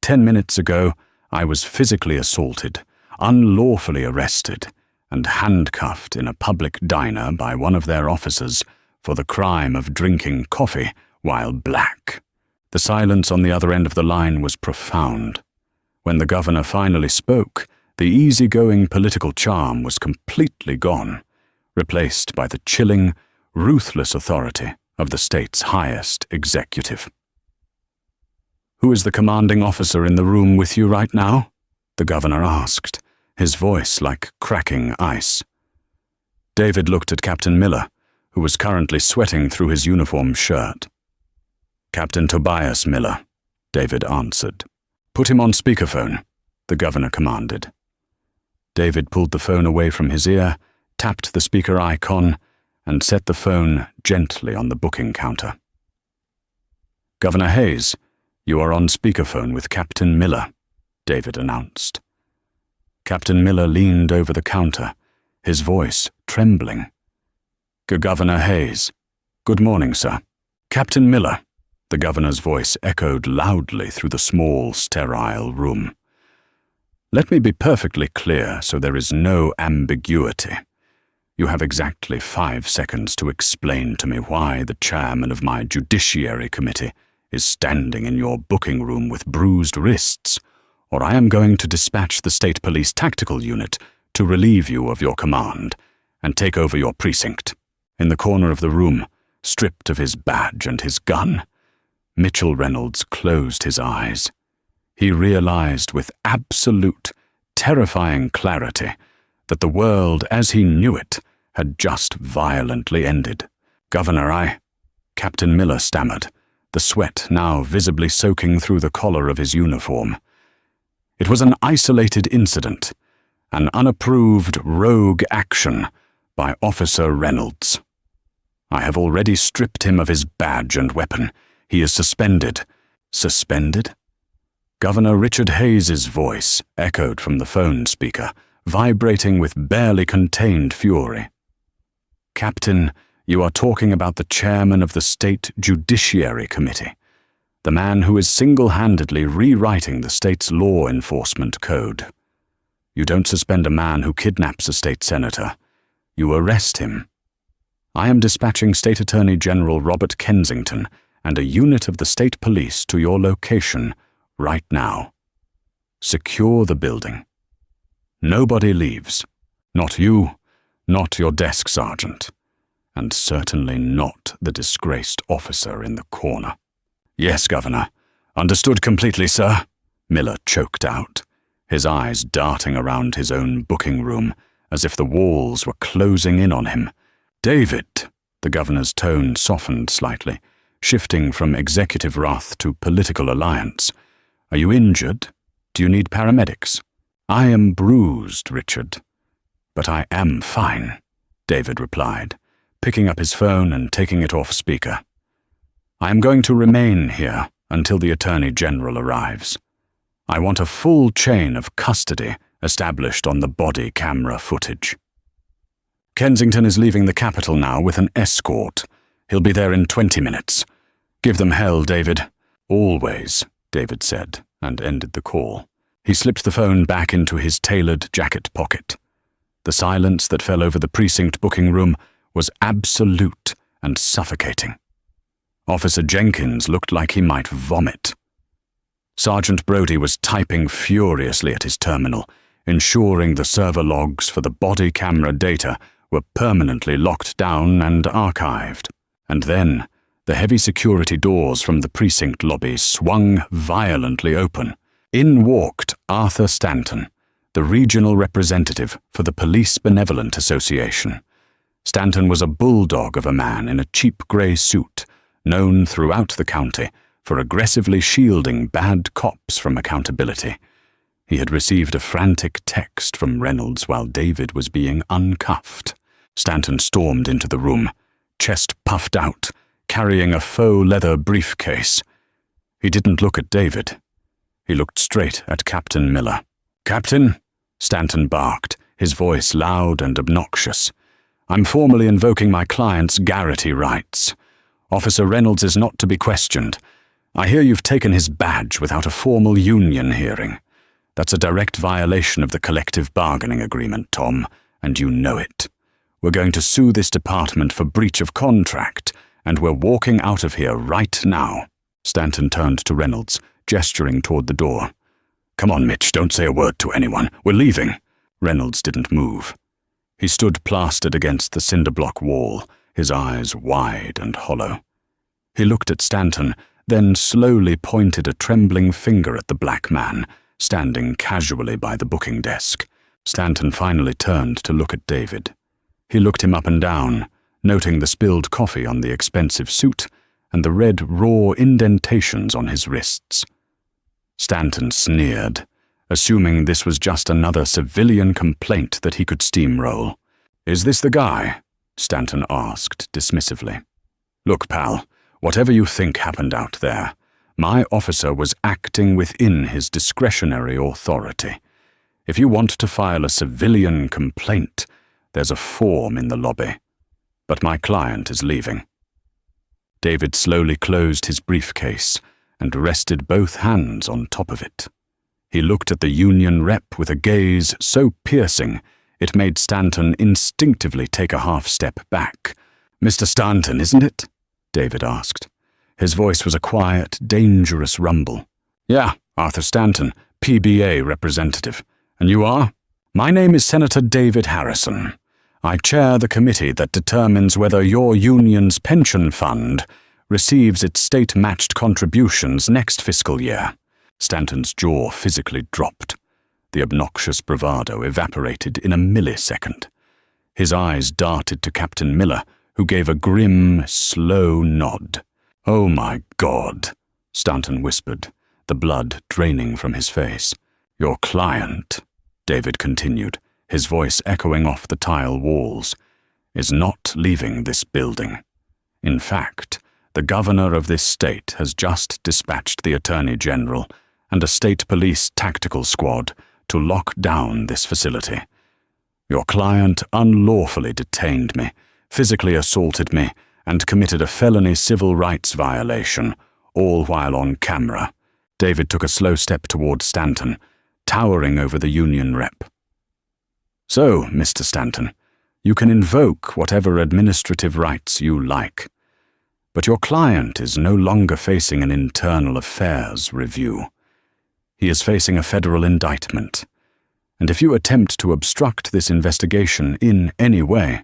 10 minutes ago, I was physically assaulted, unlawfully arrested, and handcuffed in a public diner by one of their officers for the crime of drinking coffee while black. The silence on the other end of the line was profound. When the governor finally spoke, the easygoing political charm was completely gone, replaced by the chilling, ruthless authority of the state's highest executive. "Who is the commanding officer in the room with you right now?" the governor asked, his voice like cracking ice. David looked at Captain Miller, who was currently sweating through his uniform shirt. "Captain Tobias Miller," David answered. "Put him on speakerphone," the governor commanded. David pulled the phone away from his ear, tapped the speaker icon, and set the phone gently on the booking counter. "Governor Hayes, you are on speakerphone with Captain Miller," David announced. Captain Miller leaned over the counter, his voice trembling. "Governor Hayes. Good morning, sir." "Captain Miller," the governor's voice echoed loudly through the small, sterile room. "Let me be perfectly clear so there is no ambiguity. You have exactly 5 seconds to explain to me why the chairman of my Judiciary Committee is standing in your booking room with bruised wrists, or I am going to dispatch the State Police Tactical Unit to relieve you of your command and take over your precinct." In the corner of the room, stripped of his badge and his gun, Mitchell Reynolds closed his eyes. He realized with absolute, terrifying clarity that the world as he knew it had just violently ended. "Governor, Captain Miller stammered, the sweat now visibly soaking through the collar of his uniform. "It was an isolated incident, an unapproved rogue action by Officer Reynolds. I have already stripped him of his badge and weapon. He is suspended." "Suspended?" Governor Richard Hayes's voice echoed from the phone speaker, vibrating with barely contained fury. "Captain, you are talking about the chairman of the State Judiciary Committee, the man who is single-handedly rewriting the state's law enforcement code. You don't suspend a man who kidnaps a state senator. You arrest him. I am dispatching State Attorney General Robert Kensington and a unit of the state police to your location right now. Secure the building. Nobody leaves. Not you, not your desk sergeant, and certainly not the disgraced officer in the corner." "Yes, Governor. Understood completely, sir," Miller choked out, his eyes darting around his own booking room as if the walls were closing in on him. "David," the governor's tone softened slightly, shifting from executive wrath to political alliance. "Are you injured? Do you need paramedics?" "I am bruised, Richard, but I am fine," David replied, picking up his phone and taking it off speaker. "I am going to remain here until the Attorney General arrives. I want a full chain of custody established on the body camera footage. Kensington is leaving the capital now with an escort. He'll be there in 20 minutes. Give them hell, David." "Always," David said, and ended the call. He slipped the phone back into his tailored jacket pocket. The silence that fell over the precinct booking room was absolute and suffocating. Officer Jenkins looked like he might vomit. Sergeant Brody was typing furiously at his terminal, ensuring the server logs for the body camera data were permanently locked down and archived. And then, the heavy security doors from the precinct lobby swung violently open. In walked Arthur Stanton, the regional representative for the Police Benevolent Association. Stanton was a bulldog of a man in a cheap grey suit, known throughout the county for aggressively shielding bad cops from accountability. He had received a frantic text from Reynolds while David was being uncuffed. Stanton stormed into the room, chest puffed out, carrying a faux leather briefcase. He didn't look at David. He looked straight at Captain Miller. "Captain," Stanton barked, his voice loud and obnoxious, "I'm formally invoking my client's garrity rights. Officer Reynolds is not to be questioned. I hear you've taken his badge without a formal union hearing. That's a direct violation of the collective bargaining agreement, Tom, and you know it. We're going to sue this department for breach of contract, and we're walking out of here right now." Stanton turned to Reynolds, gesturing toward the door. "Come on, Mitch, don't say a word to anyone. We're leaving." Reynolds didn't move. He stood plastered against the cinder-block wall, his eyes wide and hollow. He looked at Stanton, then slowly pointed a trembling finger at the black man, standing casually by the booking desk. Stanton finally turned to look at David. He looked him up and down, noting the spilled coffee on the expensive suit and the red, raw indentations on his wrists. Stanton sneered, assuming this was just another civilian complaint that he could steamroll. "Is this the guy?" Stanton asked dismissively. "Look, pal, whatever you think happened out there, my officer was acting within his discretionary authority. If you want to file a civilian complaint, there's a form in the lobby. But my client is leaving." David slowly closed his briefcase and rested both hands on top of it. He looked at the union rep with a gaze so piercing it made Stanton instinctively take a half-step back. "Mr. Stanton, isn't it?" David asked. His voice was a quiet, dangerous rumble. "Yeah, Arthur Stanton, PBA representative. And you are?" "My name is Senator David Harrison. I chair the committee that determines whether your union's pension fund receives its state-matched contributions next fiscal year." Stanton's jaw physically dropped. The obnoxious bravado evaporated in a millisecond. His eyes darted to Captain Miller, who gave a grim, slow nod. "Oh my God," Stanton whispered, the blood draining from his face. "Your client," David continued, his voice echoing off the tile walls, "is not leaving this building. In fact, the governor of this state has just dispatched the Attorney General and a state police tactical squad to lock down this facility. Your client unlawfully detained me, physically assaulted me, and committed a felony civil rights violation, all while on camera." David took a slow step toward Stanton, towering over the union rep. "So, Mr. Stanton, you can invoke whatever administrative rights you like. But your client is no longer facing an internal affairs review. He is facing a federal indictment. And if you attempt to obstruct this investigation in any way,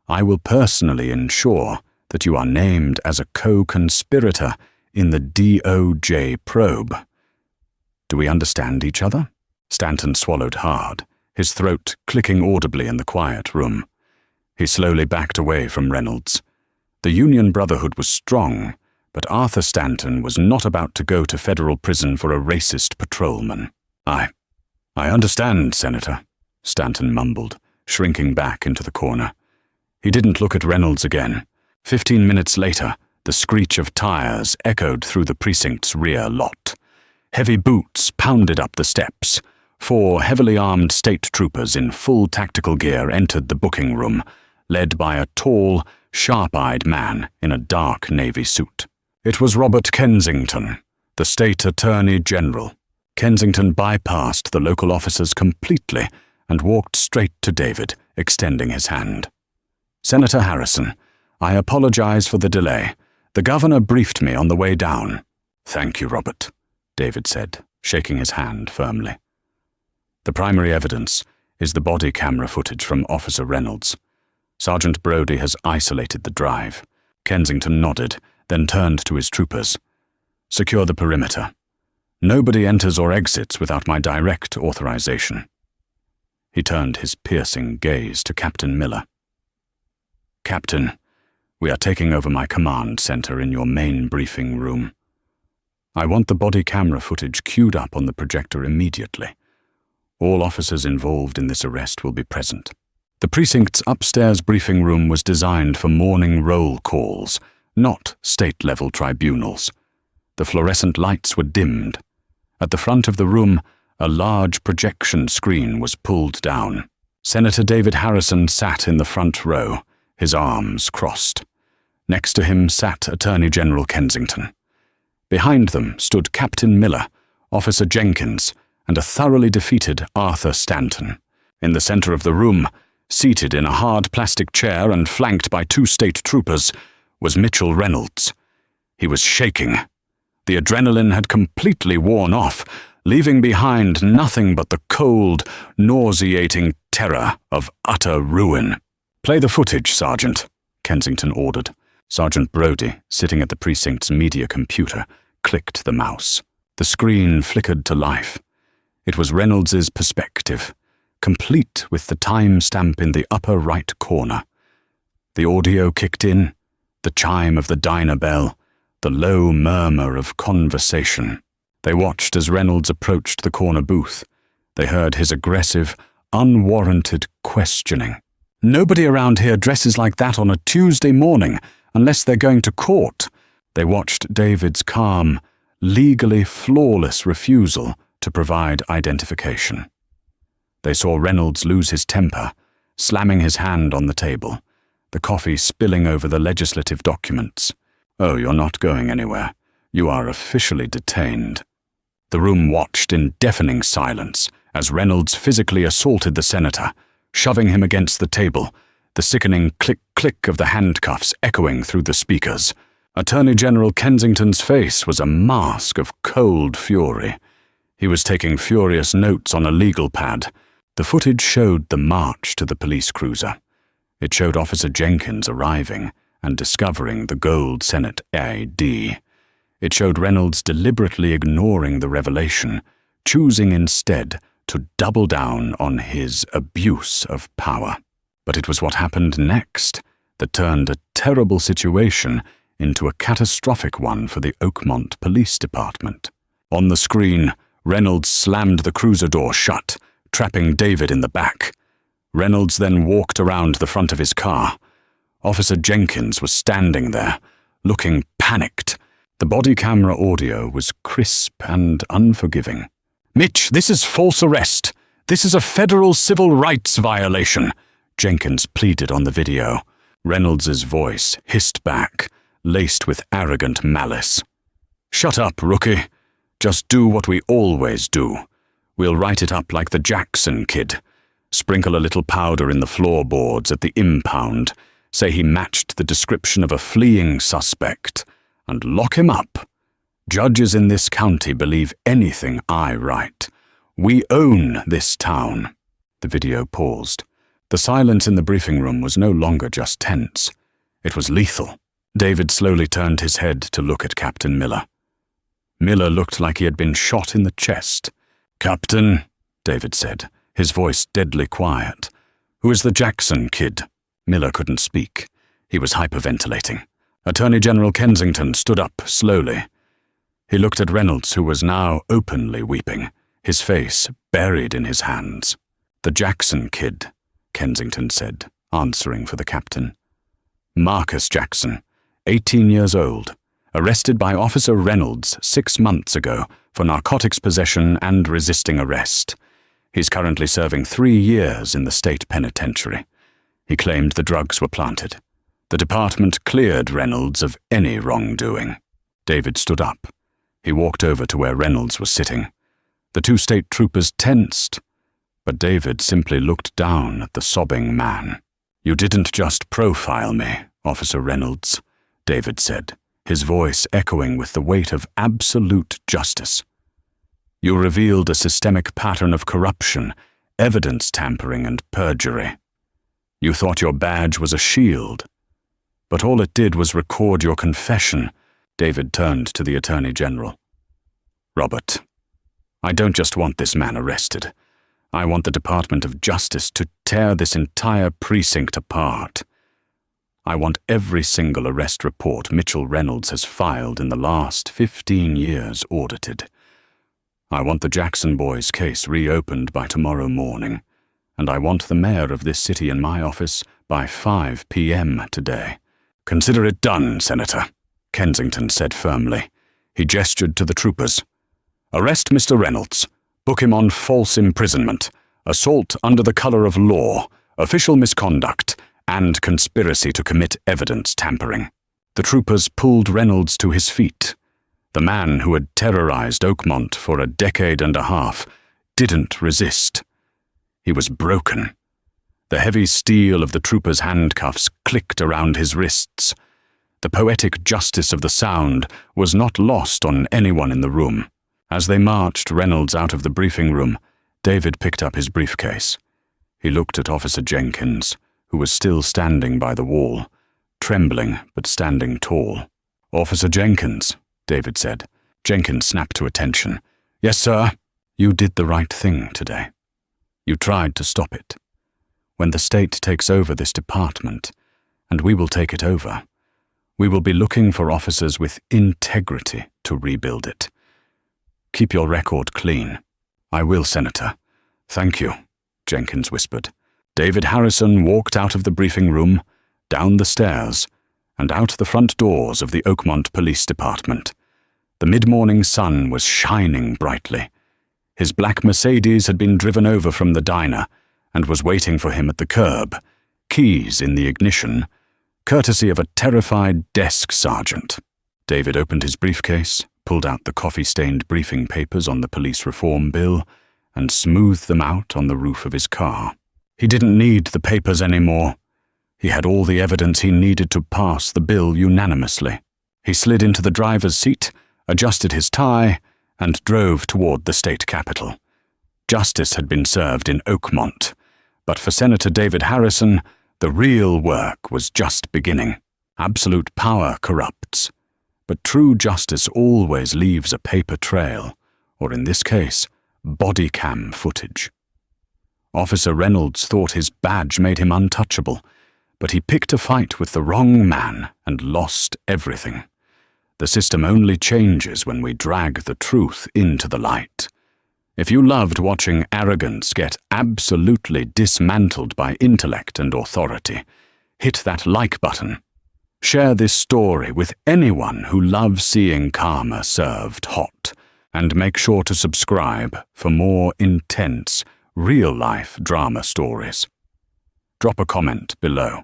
I will personally ensure that you are named as a co-conspirator in the DOJ probe. Do we understand each other?" Stanton swallowed hard, his throat clicking audibly in the quiet room. He slowly backed away from Reynolds. The Union Brotherhood was strong, but Arthur Stanton was not about to go to federal prison for a racist patrolman. I understand, Senator," Stanton mumbled, shrinking back into the corner. He didn't look at Reynolds again. 15 minutes later, the screech of tires echoed through the precinct's rear lot. Heavy boots pounded up the steps. 4 heavily armed state troopers in full tactical gear entered the booking room, led by a tall, sharp-eyed man in a dark navy suit. It was Robert Kensington, the state attorney general. Kensington bypassed the local officers completely and walked straight to David, extending his hand. "Senator Harrison, I apologize for the delay. The governor briefed me on the way down." "Thank you, Robert," David said, shaking his hand firmly. "The primary evidence is the body camera footage from Officer Reynolds. Sergeant Brody has isolated the drive." Kensington nodded, then turned to his troopers. "Secure the perimeter. Nobody enters or exits without my direct authorization." He turned his piercing gaze to Captain Miller. "Captain, we are taking over my command center in your main briefing room. I want the body camera footage queued up on the projector immediately. All officers involved in this arrest will be present." The precinct's upstairs briefing room was designed for morning roll calls, not state-level tribunals. The fluorescent lights were dimmed. At the front of the room, a large projection screen was pulled down. Senator David Harrison sat in the front row, his arms crossed. Next to him sat Attorney General Kensington. Behind them stood Captain Miller, Officer Jenkins, and a thoroughly defeated Arthur Stanton. In the center of the room, seated in a hard plastic chair and flanked by 2 state troopers, was Mitchell Reynolds. He was shaking. The adrenaline had completely worn off, leaving behind nothing but the cold, nauseating terror of utter ruin. "Play the footage, Sergeant," Kensington ordered. Sergeant Brodie, sitting at the precinct's media computer, clicked the mouse. The screen flickered to life. It was Reynolds's perspective, complete with the timestamp in the upper right corner. The audio kicked in, the chime of the diner bell, the low murmur of conversation. They watched as Reynolds approached the corner booth. They heard his aggressive, unwarranted questioning. "Nobody around here dresses like that on a Tuesday morning, unless they're going to court." They watched David's calm, legally flawless refusal to provide identification. They saw Reynolds lose his temper, slamming his hand on the table, the coffee spilling over the legislative documents. "Oh, you're not going anywhere. You are officially detained." The room watched in deafening silence as Reynolds physically assaulted the senator, shoving him against the table, the sickening click-click of the handcuffs echoing through the speakers. Attorney General Kensington's face was a mask of cold fury. He was taking furious notes on a legal pad. The footage showed the march to the police cruiser. It showed Officer Jenkins arriving and discovering the gold Senate ID. It showed Reynolds deliberately ignoring the revelation, choosing instead to double down on his abuse of power. But it was what happened next that turned a terrible situation into a catastrophic one for the Oakmont Police Department. On the screen, Reynolds slammed the cruiser door shut, trapping David in the back. Reynolds then walked around the front of his car. Officer Jenkins was standing there, looking panicked. The body camera audio was crisp and unforgiving. "Mitch, this is false arrest. This is a federal civil rights violation," Jenkins pleaded on the video. Reynolds's voice hissed back, laced with arrogant malice. "Shut up, rookie. Just do what we always do. We'll write it up like the Jackson kid. Sprinkle a little powder in the floorboards at the impound, say he matched the description of a fleeing suspect, and lock him up. Judges in this county believe anything I write. We own this town." The video paused. The silence in the briefing room was no longer just tense. It was lethal. David slowly turned his head to look at Captain Miller. Miller looked like he had been shot in the chest. "Captain," David said, his voice deadly quiet. "Who is the Jackson kid?" Miller couldn't speak. He was hyperventilating. Attorney General Kensington stood up slowly. He looked at Reynolds, who was now openly weeping, his face buried in his hands. "The Jackson kid," Kensington said, answering for the captain. "Marcus Jackson, 18 years old, arrested by Officer Reynolds 6 months ago for narcotics possession and resisting arrest. He's currently serving 3 years in the state penitentiary. He claimed the drugs were planted. The department cleared Reynolds of any wrongdoing." David stood up. He walked over to where Reynolds was sitting. The 2 state troopers tensed, but David simply looked down at the sobbing man. "You didn't just profile me, Officer Reynolds," David said, his voice echoing with the weight of absolute justice. "You revealed a systemic pattern of corruption, evidence tampering, and perjury. You thought your badge was a shield, but all it did was record your confession." David turned to the Attorney General. "Robert, I don't just want this man arrested. I want the Department of Justice to tear this entire precinct apart. I want every single arrest report Mitchell Reynolds has filed in the last 15 years audited. I want the Jackson boys' case reopened by tomorrow morning, and I want the mayor of this city in my office by 5 p.m. today." "Consider it done, Senator," Kensington said firmly. He gestured to the troopers. "Arrest Mr. Reynolds. Book him on false imprisonment, assault under the color of law, official misconduct, and conspiracy to commit evidence tampering." The troopers pulled Reynolds to his feet. The man who had terrorized Oakmont for a decade and a half didn't resist. He was broken. The heavy steel of the troopers' handcuffs clicked around his wrists. The poetic justice of the sound was not lost on anyone in the room. As they marched Reynolds out of the briefing room, David picked up his briefcase. He looked at Officer Jenkins, who was still standing by the wall, trembling but standing tall. "Officer Jenkins," David said. Jenkins snapped to attention. "Yes, sir." "You did the right thing today. You tried to stop it. When the state takes over this department, and we will take it over, we will be looking for officers with integrity to rebuild it. Keep your record clean." "I will, Senator. Thank you," Jenkins whispered. David Harrison walked out of the briefing room, down the stairs, and out the front doors of the Oakmont Police Department. The mid-morning sun was shining brightly. His black Mercedes had been driven over from the diner and was waiting for him at the curb, keys in the ignition, courtesy of a terrified desk sergeant. David opened his briefcase, pulled out the coffee-stained briefing papers on the police reform bill, and smoothed them out on the roof of his car. He didn't need the papers anymore. He had all the evidence he needed to pass the bill unanimously. He slid into the driver's seat, adjusted his tie, and drove toward the state capitol. Justice had been served in Oakmont, but for Senator David Harrison, the real work was just beginning. Absolute power corrupts, but true justice always leaves a paper trail, or in this case, body cam footage. Officer Reynolds thought his badge made him untouchable, but he picked a fight with the wrong man and lost everything. The system only changes when we drag the truth into the light. If you loved watching arrogance get absolutely dismantled by intellect and authority, hit that like button. Share this story with anyone who loves seeing karma served hot, and make sure to subscribe for more intense, real-life drama stories. Drop a comment below.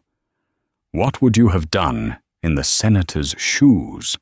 What would you have done in the senator's shoes?